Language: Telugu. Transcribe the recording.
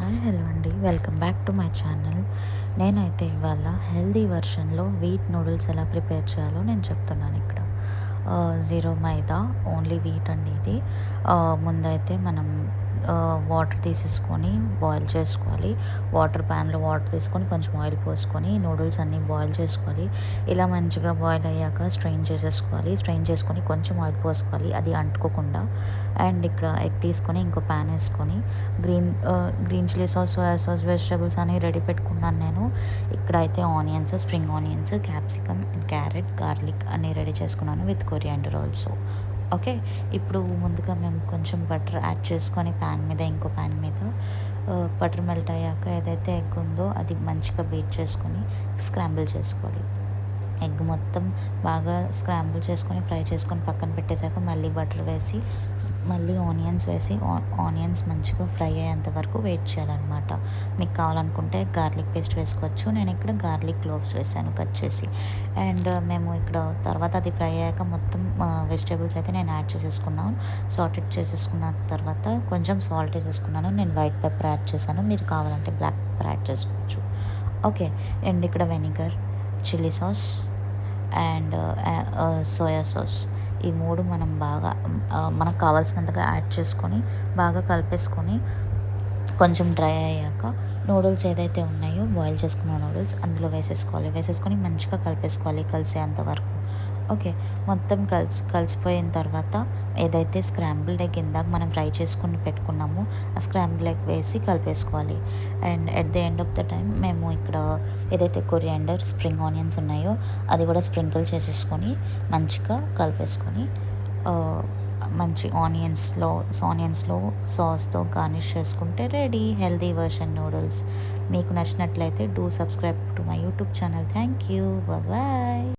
హాయ్ హలో అండి, welcome back to my channel. నేనైతే ఇవాళ హెల్దీ వెర్షన్లో వీట్ నూడిల్స్ ఎలా ప్రిపేర్ చేయాలో నేను చెప్తున్నాను ఇక్కడ. జీరో మైదా, ఓన్లీ వీట్ అండి ఇది. ముందైతే మనం వాటర్ తీసేసుకొని బాయిల్ చేసుకోవాలి. ప్యాన్లో వాటర్ తీసుకొని కొంచెం ఆయిల్ పోసుకొని నూడిల్స్ అన్నీ బాయిల్ చేసుకోవాలి. ఇలా మంచిగా బాయిల్ అయ్యాక స్ట్రెయిన్ చేసుకొని కొంచెం ఆయిల్ పోసుకోవాలి, అది అంటుకోకుండా. అండ్ ఇక్కడ ఎగ్ తీసుకొని ఇంకో ప్యాన్ వేసుకొని green chilli sauce, soya sauce, vegetables అనేవి రెడీ పెట్టుకున్నాను నేను. ఇక్కడైతే onions, spring onions, capsicum and carrot, garlic అన్నీ రెడీ చేసుకున్నాను విత్ కొరియాండర్ ఆల్సో. ఓకే, ఇప్పుడు ముందుగా మేము కొంచెం బటర్ యాడ్ చేసుకొని ఇంకో ప్యాన్ మీద బటర్ మెల్ట్ అయ్యాక ఏదైతే ఎగ్ ఉందో అది మంచిగా బీట్ చేసుకొని స్క్రాంబుల్ చేసుకోవాలి. ఎగ్ మొత్తం బాగా స్క్రాంబుల్ చేసుకొని ఫ్రై చేసుకొని పక్కన పెట్టేశాక మళ్ళీ బటర్ వేసి మళ్ళీ ఆనియన్స్ మంచిగా ఫ్రై అయ్యేంత వరకు వెయిట్ చేయాలన్నమాట. మీకు కావాలనుకుంటే గార్లిక్ పేస్ట్ వేసుకోవచ్చు. నేను ఇక్కడ గార్లిక్ క్లోవ్స్ వేసాను కట్ చేసి. అండ్ మేము ఇక్కడ తర్వాత అది ఫ్రై అయ్యాక మొత్తం వెజిటేబుల్స్ అయితే నేను యాడ్ చేసేసుకున్నాను. సాటెడ్ చేసేసుకున్న తర్వాత కొంచెం సాల్ట్ వేసేసుకున్నాను. నేను వైట్ పెప్పర్ యాడ్ చేశాను, మీరు కావాలంటే బ్లాక్ పెప్పర్ యాడ్ చేసుకోవచ్చు. ఓకే, అండ్ ఇక్కడ vinegar, chilli sauce and soya sauce, ఈ మూడు మనం బాగా మనకు కావాల్సినంతగా యాడ్ చేసుకొని బాగా కలిపేసుకొని కొంచెం డ్రై అయ్యాక నూడిల్స్ ఏదైతే ఉన్నాయో బాయిల్ చేసుకున్న నూడిల్స్ అందులో వేసేసుకొని మంచిగా కలిపేసుకోవాలి కలిసేంత వరకు. ఓకే, మొత్తం కలిసిపోయిన తర్వాత ఏదైతే స్క్రాంబుల్డ్ ఎగ్ ఇందాక మనం ఫ్రై చేసుకుని పెట్టుకున్నామో ఆ స్క్రాంబుల్ ఎగ్ వేసి కలిపేసుకోవాలి. And at the end of the time మేము ఇక్కడ ఏదైతే కొరియాండర్, స్ప్రింగ్ ఆనియన్స్ ఉన్నాయో అది కూడా స్ప్రింకిల్ చేసేసుకొని మంచిగా కలిపేసుకొని మంచి ఆనియన్స్లో సాస్తో గార్నిష్ చేసుకుంటే రెడీ హెల్దీ వర్షన్ నూడిల్స్. మీకు నచ్చినట్లయితే do subscribe to my YouTube channel. Thank you, bye.